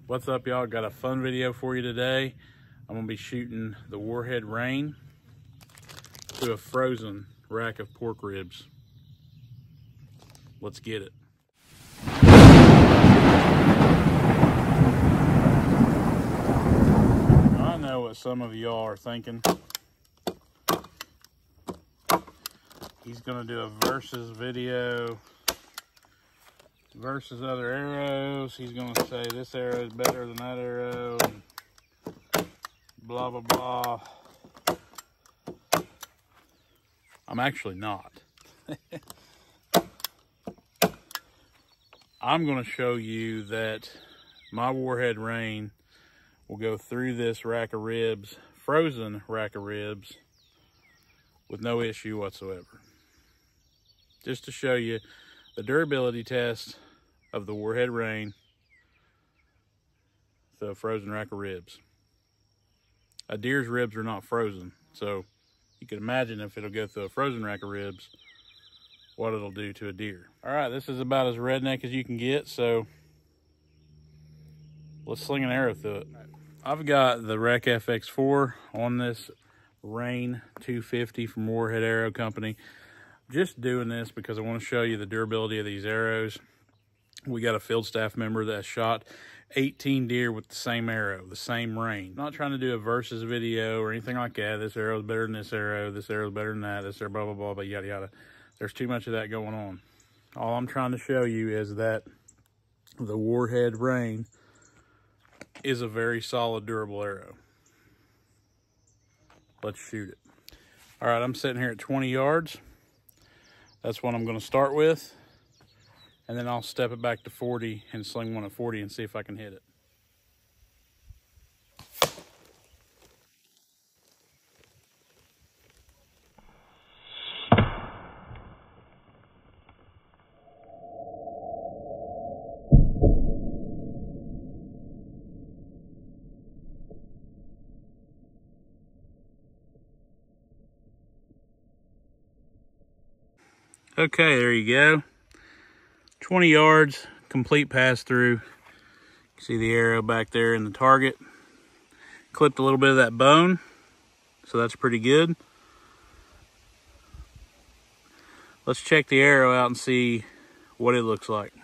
What's up, y'all? Got a fun video for you today. I'm gonna be shooting the Warhead Rain to a frozen rack of pork ribs. Let's get it. I know what some of y'all are thinking. He's gonna do a versus video versus other arrows. He's gonna say this arrow is better than that arrow, and blah blah blah. I'm actually not. I'm gonna show you that my Warhead Rain will go through this rack of ribs, frozen rack of ribs, with no issue whatsoever. Just to show you the durability test of the Warhead Rain, the frozen rack of ribs. A deer's ribs are not frozen, so you can imagine if it'll go through a frozen rack of ribs, what it'll do to a deer. All right, this is about as redneck as you can get, so let's sling an arrow through it. I've got the Rec FX4 on this Rain 250 from Warhead Arrow Company. Just doing this because I want to show you the durability of these arrows. We got a field staff member that shot 18 deer with the same arrow, the same Rain. I'm not trying to do a versus video or anything like that. This arrow's better than this arrow's better than that, this arrow, blah, blah, blah, but yada, yada. There's too much of that going on. All I'm trying to show you is that the Warhead Rain is a very solid, durable arrow. Let's shoot it. All right, I'm sitting here at 20 yards. That's what I'm going to start with. And then I'll step it back to 40 and sling one at 40 and see if I can hit it. Okay, there you go. 20 yards, complete pass through. You see the arrow back there in the target. Clipped a little bit of that bone, so that's pretty good. Let's check the arrow out and see what it looks like.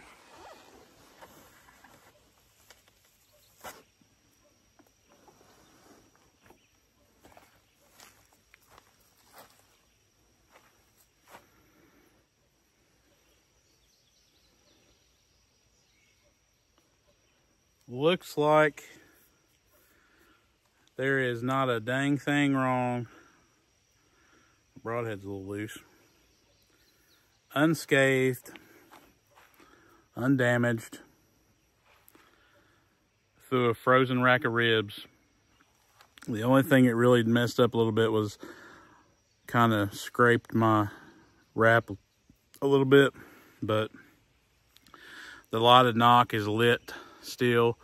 Looks like there is not a dang thing wrong. The broadhead's a little loose. Unscathed, undamaged, through a frozen rack of ribs. The only thing it really messed up a little bit was kind of scraped my wrap a little bit, but the lighted nock is lit still.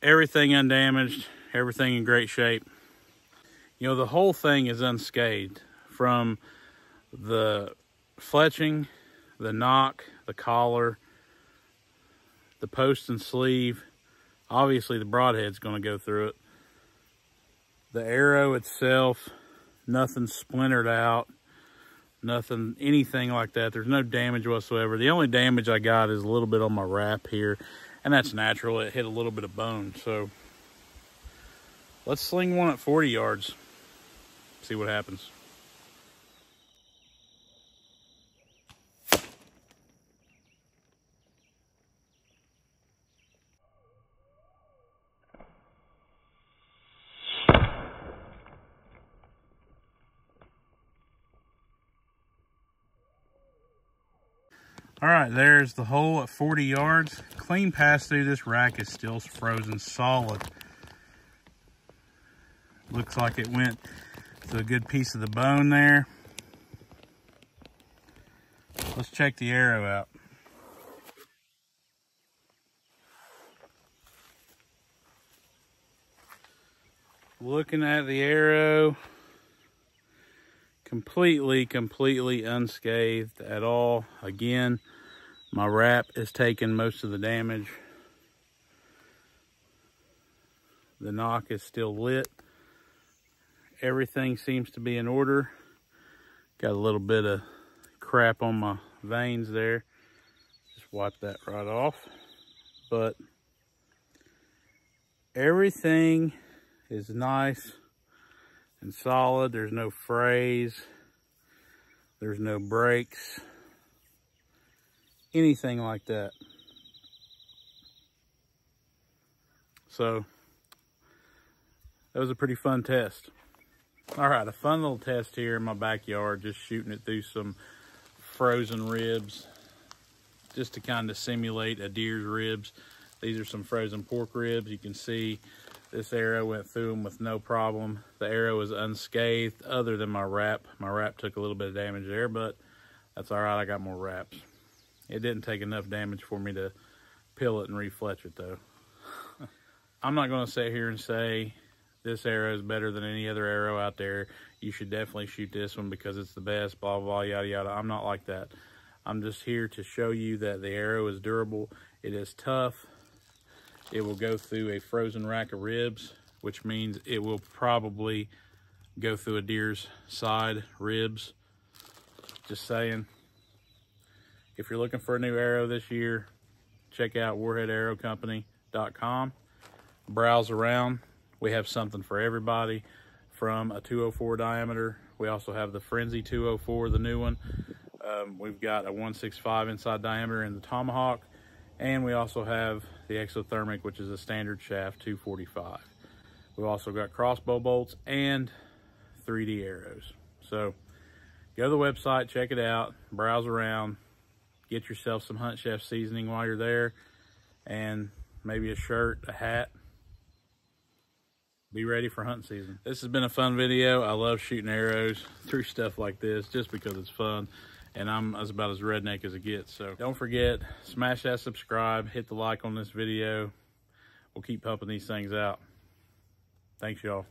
Everything undamaged, everything in great shape. You know, the whole thing is unscathed, from the fletching, the nock, the collar, the post and sleeve. Obviously the broadhead's going to go through it. The arrow itself, nothing splintered out, nothing, anything like that. There's no damage whatsoever. The only damage I got is a little bit on my wrap here, and that's natural. It hit a little bit of bone. So let's sling one at 40 yards, see what happens. All right, there's the hole at 40 yards. Clean pass through. This rack is still frozen solid. Looks like it went to a good piece of the bone there. Let's check the arrow out. Looking at the arrow, completely unscathed at all. Again, My wrap is taking most of the damage. The nock is still lit. Everything seems to be in order. Got a little bit of crap on my vanes there. Just wipe that right off. But everything is nice and solid. There's no frays. There's no breaks. Anything like that. So that was a pretty fun test. All right, a fun little test here in my backyard, just shooting it through some frozen ribs, just to kind of simulate a deer's ribs. These are some frozen pork ribs. You can see this arrow went through them with no problem. The arrow is unscathed other than my wrap. My wrap took a little bit of damage there, but that's all right, I got more wraps. It didn't take enough damage for me to peel it and refletch it though. I'm not gonna sit here and say this arrow is better than any other arrow out there. You should definitely shoot this one because it's the best, blah, blah, yada, yada. I'm not like that. I'm just here to show you that the arrow is durable. It is tough. It will go through a frozen rack of ribs, which means it will probably go through a deer's side ribs. Just saying. If you're looking for a new arrow this year, check out warheadarrowcompany.com. Browse around. We have something for everybody, from a 204 diameter. We also have the Frenzy 204, the new one. We've got a 165 inside diameter in the Tomahawk. And we also have the Exothermic, which is a standard shaft 245. We've also got crossbow bolts and 3D arrows. So go to the website, check it out, browse around, get yourself some Hunt Chef seasoning while you're there, and maybe a shirt, a hat. Be ready for hunting season. This has been a fun video. I love shooting arrows through stuff like this just because it's fun. And I'm about as redneck as it gets. So don't forget, smash that subscribe, hit the like on this video. We'll keep pumping these things out. Thanks, y'all.